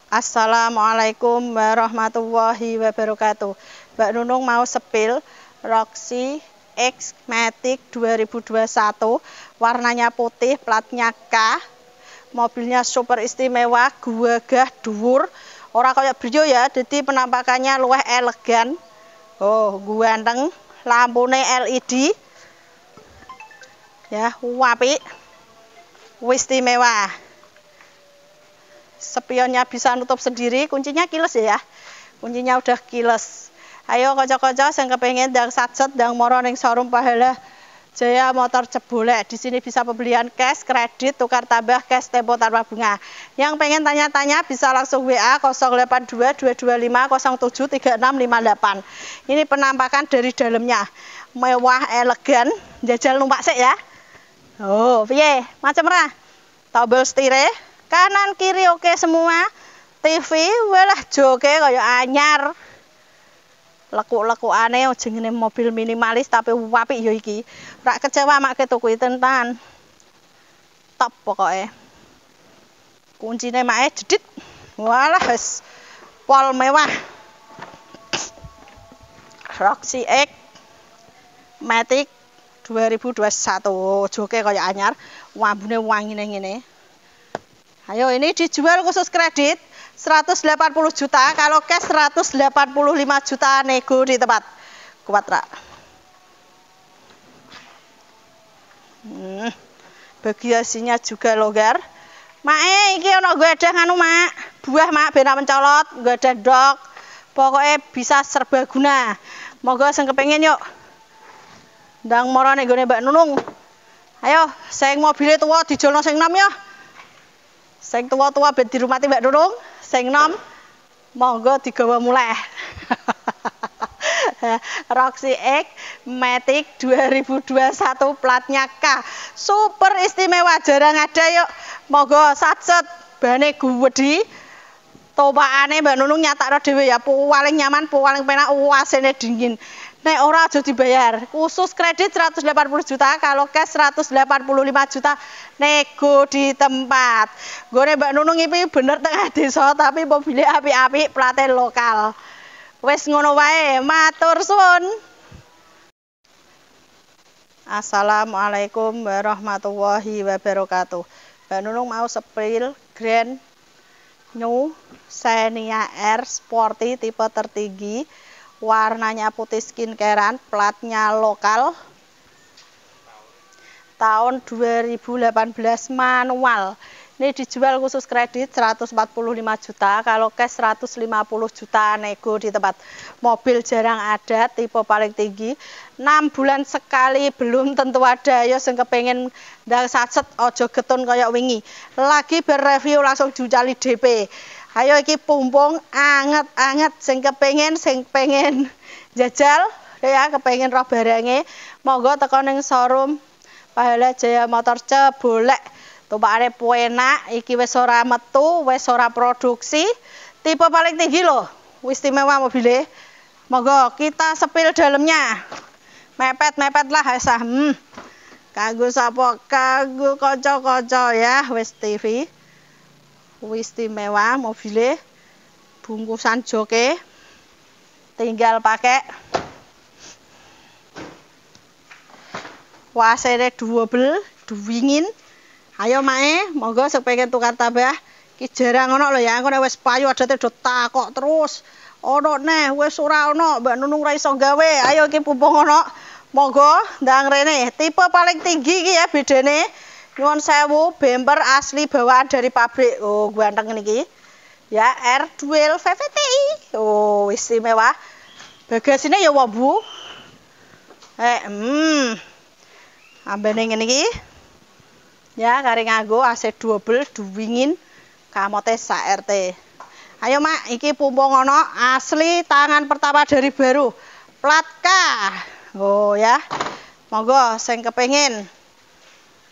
Assalamualaikum warahmatullahi wabarakatuh. Mbak Nunung mau sepil Roxy X Matic 2021, warnanya putih, platnya K. Mobilnya super istimewa, gagah dhuwur. Ora kayak Brio ya, jadi penampakannya luwih elegan. Oh, ganteng, lampune LED. Ya, apik. Istimewa. Spionnya bisa nutup sendiri, kuncinya kiles ya. Kuncinya udah kiles. Ayo kocok-kocok yang kepengen dan satset dan moro ning showroom Pahala Jaya Motor Cebolek. Di sini bisa pembelian cash, kredit, tukar tambah cash tempo tanpa bunga. Yang pengen tanya-tanya bisa langsung WA 082 225 07 3658. Ini penampakan dari dalamnya. Mewah, elegan. Jajal numpak sik ya. Oh, piye? Macam ra? Tombol setir, kanan kiri oke semua. TV welah joke kaya anyar. Lekuk-lekukane jenenge mobil minimalis tapi apik ya iki. Rak kecewa mak tuku tenan. Top pokoke. Kuncine mak jedit. Walah wis pol mewah. Roxy X Matic 2021. Joke kaya anyar, wambune wangine ngene. Ayo, ini dijual khusus kredit 180 juta, kalau cash 185 juta, nego di tempat. Kuat rak. Bagasinya juga longgar. Mak iki ana gledeh anu mak. Buah mak ben mencolot, gledeh dok. Pokoknya bisa serbaguna. Moga sing kepengin yuk. Ndang moro nek gone Mbak Nunung. Ayo, sing mobile tuwa dijolno sing nom ya. Sing tua-tua ben dirumati Mbak Nunung, sing nom monggo digawa mulai. Roxy X Matic 2021 platnya K. Super istimewa, jarang ada yuk. Monggo satset bane guwedi. Topakane Mbak Nunung nyatakno dhewe ya, paling nyaman, paling penak, AC-ne dingin. Nek ora aja dibayar. Khusus kredit 180 juta, kalau cash 185 juta, nego di tempat. Gone Mbak Nunung iki bener tengah desa tapi mobilnya apik-apik, plate lokal. Wis ngono wae, matur suwun. Assalamualaikum warahmatullahi wabarakatuh. Mbak Nunung mau sepil Grand New Xenia R Sporty tipe tertinggi. Warnanya putih skincarean, platnya lokal. Tahun 2018 manual. Ini dijual khusus kredit 145 juta, kalau cash 150 juta, nego di tempat. Mobil jarang ada, tipe paling tinggi. 6 bulan sekali, belum tentu ada. Ayo sing kepengin ndang satset ojo getun kaya wingi. Lagi berreview langsung diucali DP. Ayo iki pumpung anget-anget, sing pengen jajal ya, kepengen roh barange, monggo teko ning showroom Pahala Jaya Motor Cebolek. Tumpakane enak, iki wis ora metu, wis ora produksi, tipe paling tinggi loh. Istimewa mobilnya. Monggo kita sepil dalamnya. Mepet-mepet lah sah. Kanggo sapa? Kanggo kanca-kanca ya, wis TV. Istimewa mobilnya, bungkusan joke, tinggal pakai wasene double dingin. Ayo mae, monggo sing pengen tukar tambah, ki jarang ono lho ya, engko nek wis payu adate do takok terus. Ono neh wis ora ono, Mbak Nunung ra iso gawe. Ayo iki pumpung ono. Monggo ndang rene, tipe paling tinggi iki ya bedane. Nyuwun sewu, bumper asli bawaan dari pabrik. Oh, ganteng niki. Ya, R12 VVTi. Oh, istimewa. Bagasine ya wambu. Ambene ngene iki. Ya, kare nganggo AC double dingin, kamote sak RT. Ayo mak, iki pumpung ono asli tangan pertama dari baru. Plat K. Oh ya. Monggo sing kepengin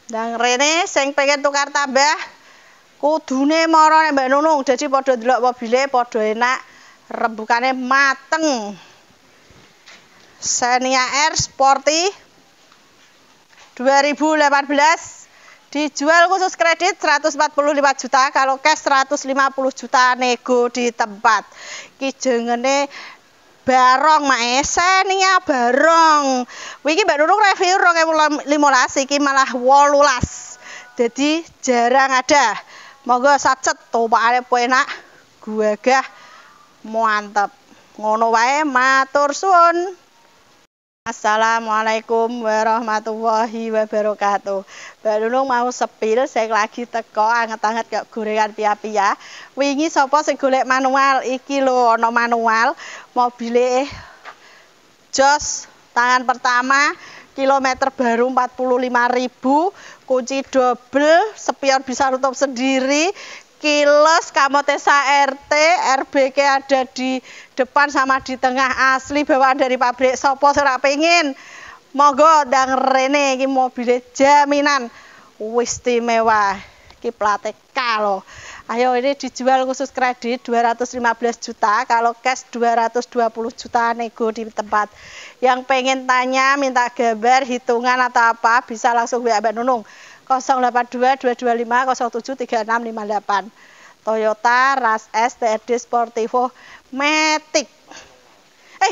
ndang rene sing pengen tukar tambah kudune moro nek Mbak Nunung, dadi padha ndelok mobile padha enak, rembukane mateng. Xenia R Sporty 2018 Dijual khusus kredit 145 juta, kalau cash 150 juta nego di tempat. Ki jengene barong mae Xenia barong. Wiki Mbak Nunung review 2015 iki malah 18. Jadi jarang ada. Monggo sacet topane enak, gagah, mantep. Ngono wae, matur suwun. Assalamualaikum warahmatullahi wabarakatuh. Mbak Nunung mau sepil, saya lagi teko anget-anget kayak gorengan pia-pia. Wingi sapa sing golek manual iki lho, ana manual mobile Jos tangan pertama kilometer baru 45.000, kunci double, spion bisa nutup sendiri, kiles, kamotesa RT, RBK ada di depan sama di tengah, asli bawaan dari pabrik. Sopo ora pengin, monggo ndang rene iki mobil jaminan istimewa. Iki plate K loh. Ayo, ini dijual khusus kredit 215 juta, kalau cash 220 juta nego di tempat. Yang pengen tanya, minta gambar, hitungan atau apa, bisa langsung WA Mbak Nunung 082 225 07 3658. Toyota Ras S TRD Sportivo Matic.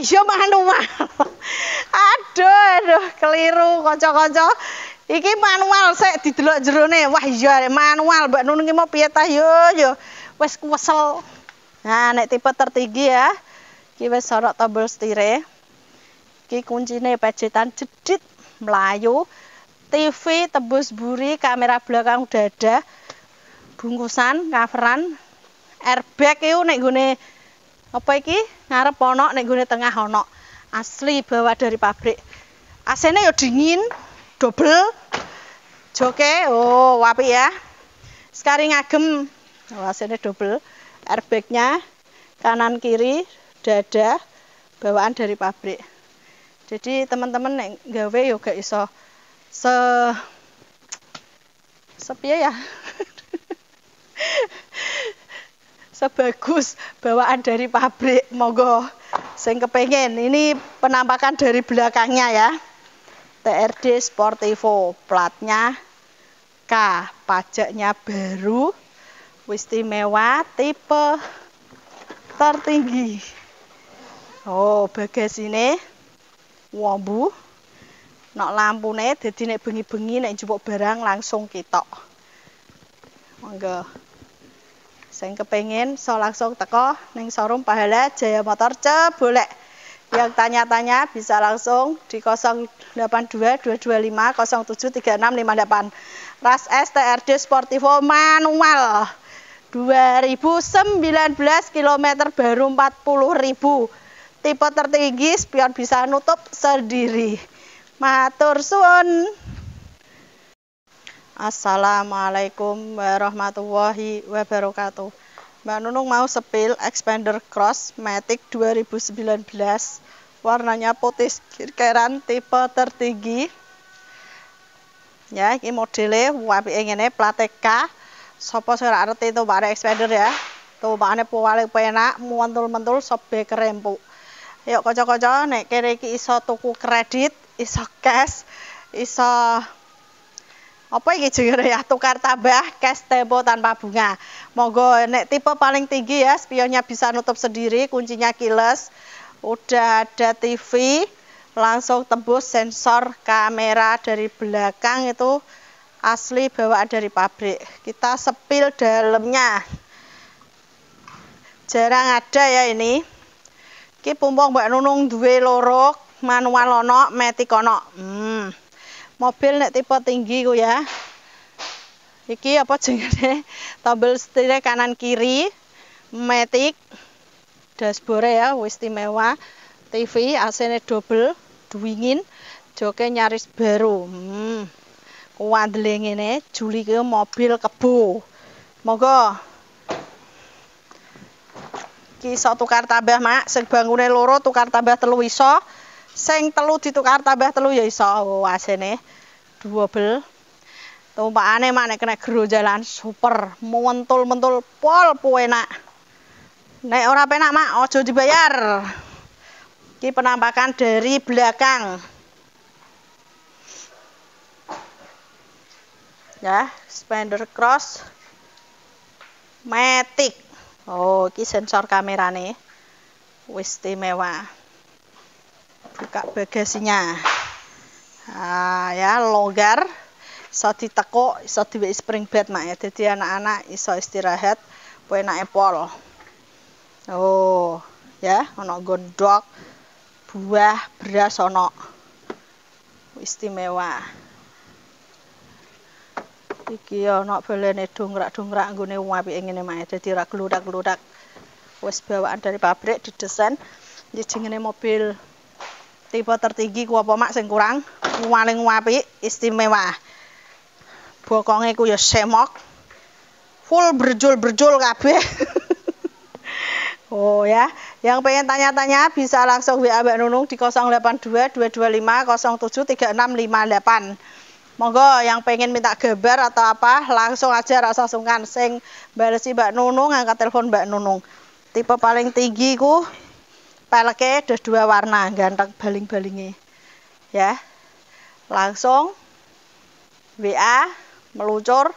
Yo manual. Aduh, keliru kanca-kanca. Iki manual sik didelok jerone. Wah iya manual Mbak Nunung iki mau piye ta yo. Wis kuwesel. Nah, nek tipe tertinggi ya. Iki wis ana tombol setir. Iki kuncine pejetan jedit melayu. TV tembus buri, kamera belakang udah ada. Bungkusan, coveran, airbag itu nek gune apa iki? Ngarep ono, nek gune tengah ono. Asli bawa dari pabrik. AC-nya ya dingin, double. Joke, oh wapi ya. Sekali ngagem. Oh, AC-nya double. Airbagnya kanan kiri dada bawaan dari pabrik. Jadi teman-teman nek gawe yo gak iso sepiye ya. Sebagus bawaan dari pabrik. Monggo sing kepengen. Ini penampakan dari belakangnya ya. TRD Sportivo, platnya K, pajaknya baru, istimewa, tipe tertinggi. Oh, bagasi ini wombu. Nok lampune dadi nek bengi-bengi nek njupuk barang langsung ketok. Monggo. Sing kepengin so langsung teko ning showroom Pahala Jaya Motor Cebolek. Yang tanya-tanya bisa langsung di 082 225 07 3658. Ras S TRD Sportivo manual 2019 km baru 40.000. Tipe tertinggi, spion bisa nutup sendiri. Matur suwun. Assalamualaikum warahmatullahi wabarakatuh. Mbak Nunung mau sepil Expander Cross Matic 2019. Warnanya putih kirkeran, tipe tertinggi. Ya, ini modelnya apike ngene, plate K. Sapa sing ora ngerti tumpakane Expander ya. Tumpakane paling penak, mentul-mentul sobek rempuk. Yuk kanca-kanca, nek kene iki iso tuku kredit, iso cash, iso apa iki jenenge ya, tukar tambah cash tempo tanpa bunga. Monggo nek tipe paling tinggi ya, spionnya bisa nutup sendiri, kuncinya keyless, udah ada TV, langsung tembus sensor kamera dari belakang itu asli bawaan dari pabrik. Kita sepil dalamnya. Jarang ada ya ini. Iki pumpung Mbak Nunung duwe loro, manual ono, matic ono. Mobil nek tipe tinggi ku ya. Iki apa jenenge? Tombol setir kanan kiri, matic, dashboard ya istimewa, TV, AC-ne double, dingin, joke nyaris baru. Kuandele ngene, juli ke mobil kebo. Monggo. Iki iso tukar tambah, Mak. Sing bangune loro tukar tambah telu iso. Sing telu ditukar tambah telu ya iso. Oh, AC-ne double. Tumpakane mak nek kena gero jalan super, mentul-mentul pol enak. Nek ora penak mak ojo dibayar. Iki penampakan dari belakang. Ya, Expander Cross Matic. Oh, ini sensor kameranya. Wis istimewa. Buka bagasinya. Nah, ya longgar. Iso ditekuk, iso diweki spring bed mak ya. Jadi anak-anak iso istirahat, penake pol. Oh, ya, ono gondok, buah, beras ono. Istimewa. Iki ono balene dongrak-dongrak nggone apike ngene mak. Dadi ora gludak-gludak. Wis bawaan dari pabrik didesain. Iki jenenge mobil tipe tertinggi ku apa mak sing kurang paling apik, istimewa. Bokonge ku ya semok. Full berjul-berjul kabeh. Oh ya, yang pengen tanya-tanya bisa langsung WA Mbak Nunung di 082 225 073658. Monggo yang pengen minta gambar atau apa langsung aja rasa sungkan sing balesi Mbak Nunung angkat telepon Mbak Nunung. Tipe paling tinggi ku peleke ada 2 warna, ganteng baling-balinge. Ya. Langsung WA meluncur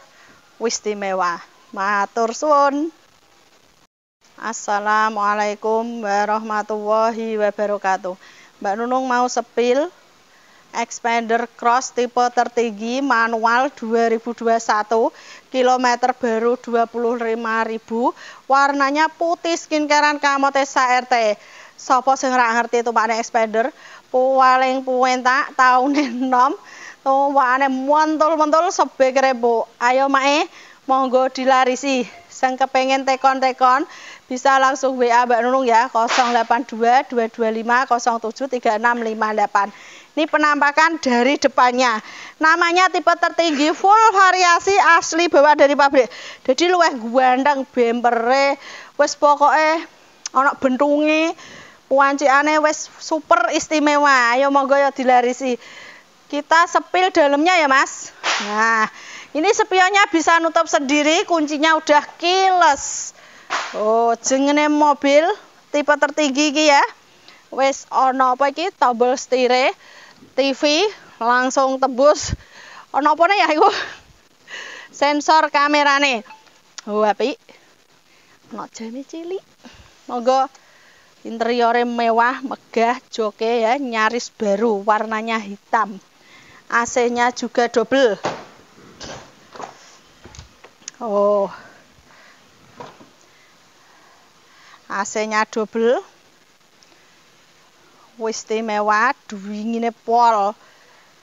istimewa. Matur suwun. Assalamualaikum warahmatullahi wabarakatuh. Mbak Nunung mau sepil Expander Cross tipe tertinggi manual 2021, kilometer baru 25.000, warnanya putih skincarean kamote SRT. Sopo sing ora ngerti tumpakane Expander, paling puentak taune enom, tumpakane montul-montul sebek rebo. Ayo mae, monggo dilarisi. Sing kepengen tekon-tekon bisa langsung WA Mbak Nunung ya 082 225 073658. Ini penampakan dari depannya. Namanya tipe tertinggi, full variasi asli bawa dari pabrik. Jadi luwih gandeng bempere, wis pokoke ana bentunge, wancikane wis super istimewa. Ayo monggo ya dilarisi. Kita sepil dalamnya ya, Mas. Nah, ini spionnya bisa nutup sendiri, kuncinya udah keyless. Oh, jenenge mobil tipe tertinggi iki ya. Wis ana apa iki? Tombol setir, TV langsung tembus. Ana apa ya iku? Sensor kamerane. Oh, apik. Ana jane cilik. Monggo interiore mewah, megah, joke ya, nyaris baru, warnanya hitam. AC-nya juga double. Oh. AC-nya double. Wis istimewa, dingine pol.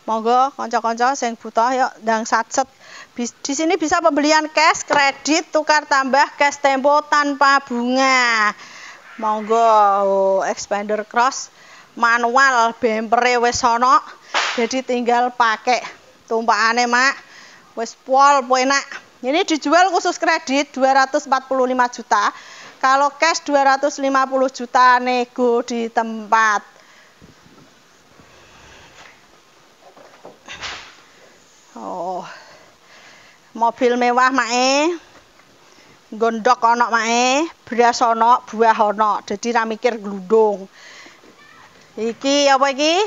Monggo kanca-kanca sing butuh yuk ndang satset. Di sini bisa pembelian cash, kredit, tukar tambah, cash tempo tanpa bunga. Monggo Expander Cross manual, bempere wis ana. Jadi tinggal pakai tumpakane mak. Wis pol enak. Ini dijual khusus kredit 245 juta. Kalau cash 250 juta nego di tempat. Oh. Mobil mewah mae. Gondok ana mae, beras ana, buah ana. Jadi ra mikir glundung. Iki apa iki?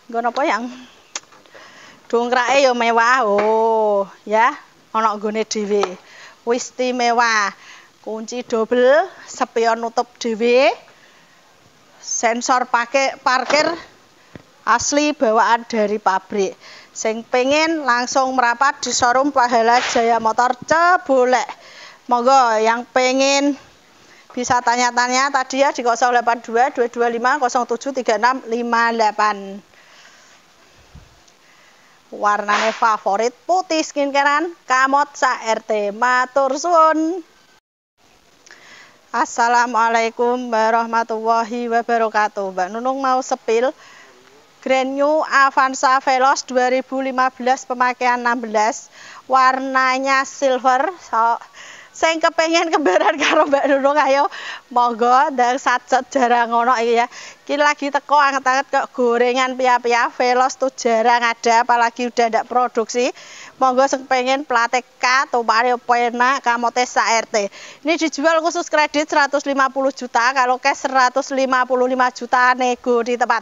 Nggon apa yang dongkrake ya mewah. Oh, ya. Ana nggone dhewe. Wis istimewa. Kunci double, spion nutup dhewe. Sensor parkir asli bawaan dari pabrik. Sing pengen langsung merapat di showroom Pahala Jaya Motor Cebolek. Monggo yang pengen bisa tanya-tanya tadi ya di 082 225 073658. Warnane favorit putih skincarean kamot SRT. Matur suwun. Assalamualaikum warahmatullahi wabarakatuh. Mbak Nunung mau sepil Grand New Avanza Veloz 2015 pemakaian 16, warnanya silver. Sing kepengen kembaran karo Mbak Nunung ayo monggo ndang satset jarang ngono iki ya. Iki lagi teko anget-anget kok gorengan pia-pia. Veloz tuh jarang ada apalagi udah ndak produksi. Monggo sing pengen plate K tumpane penak kamote sak RT. Ini dijual khusus kredit 150 juta, kalau cash 155 juta nego di tempat.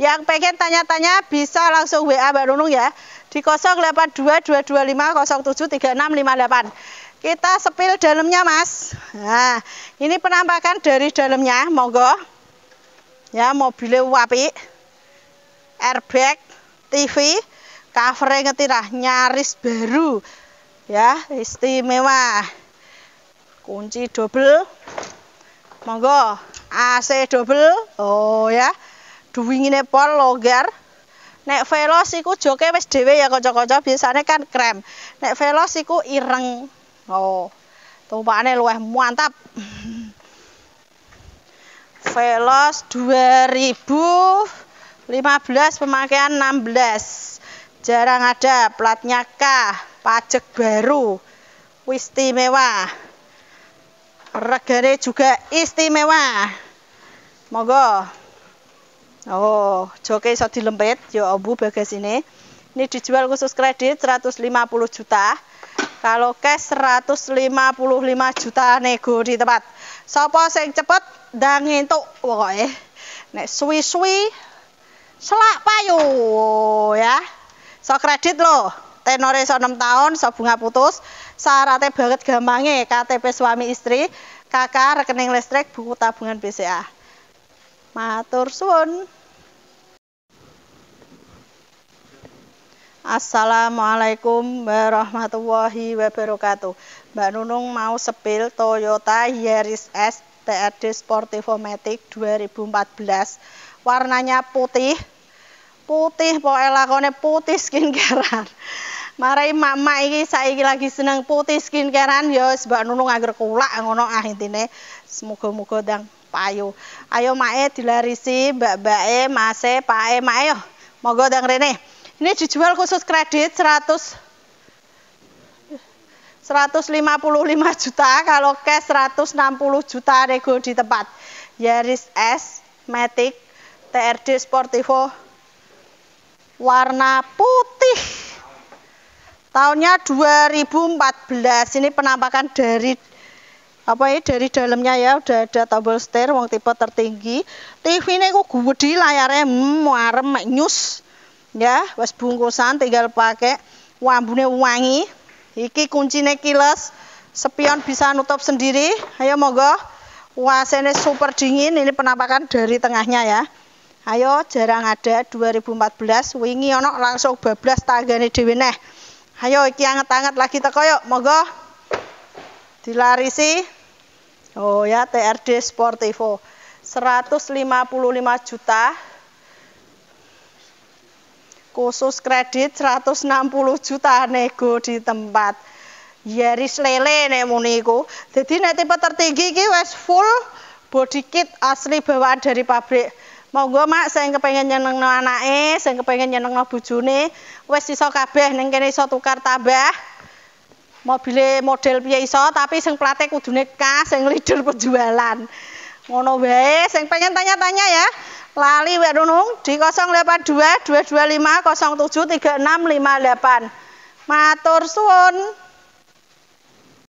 Yang pengen tanya-tanya bisa langsung WA Mbak Nunung ya di 082225073658. Kita sepil dalamnya Mas. Nah, ini penampakan dari dalamnya, monggo. Ya, mobilnya apik. Airbag, TV, covernya ngetirah nyaris baru. Ya, istimewa. Kunci double. Monggo, AC double. Oh ya. Duwingine pol longgar. Nek Veloz iku joke wis dhewe ya kanca-kanca, biasane kan krem. Nek Veloz iku ireng. Oh, tumpakane luwih mantap. Veloz 2015 pemakaian 16. Jarang ada, platnya K, pajak baru. Istimewa. Regane juga istimewa. Monggo. Oh, joke iso dilempit, ya ambu bagasine. Ini dijual khusus kredit 150 juta. Kalau cash 155 juta nego di tempat. Sapa sing cepet ndang entuk pokoke. Nek suwi-suwi selak payu ya. So kredit lho. Tenore so 6 tahun, so bunga putus. Syaratnya banget gampange, KTP suami istri, KK, rekening listrik, buku tabungan BCA. Matur suwun. Assalamualaikum warahmatullahi wabarakatuh. Mbak Nunung mau sepil Toyota Yaris S TRD Sportivo Matic 2014. Warnanya putih. Putih pokoknya lakone putih skincarean. Marai mak-mak iki saiki lagi seneng putih skincarean ya Mbak Nunung angger kulak ngono intine. Semoga-moga ndang payu. Ayo mae dilarisi mbak-mbake, mase, pake, mae yo. Monggo ndang rene. Ini dijual khusus kredit 155 juta, kalau cash 160 juta nego di tempat. Yaris S Matic TRD Sportivo warna putih. Tahunnya 2014. Ini penampakan dari dari dalamnya ya, udah ada tombol setir wong tipe tertinggi. TV-ne ku gede layarnya arem nyus. Ya, wes bungkusan tinggal pakai, wambune wangi. Iki kuncine kiles, spion bisa nutup sendiri. Ayo monggo. Wasene super dingin, ini penampakan dari tengahnya ya. Ayo, jarang ada 2014, wingi ono langsung bablas tanggane dhewe neh. Ayo iki anget-anget lagi teko yuk, monggo. Dilarisi. Oh ya, TRD Sportivo 155 juta. Khusus kredit 160 juta nego di tempat. Yaris lele nek muni iku. Dadi nek tipe tertinggi iki wis full body kit asli bawaan dari pabrik. Monggo Mak sing kepengin nyenengno anake, sing kepengin nyenengno bojone, wis iso kabeh ning kene iso tukar tambah. Mobile model piye iso, tapi sing plate kudune K, sing leader penjualan. Ngono wae, sing pengen tanya-tanya ya. Lali Mbak Nunung di 082 225 07 3658. Matur suwun.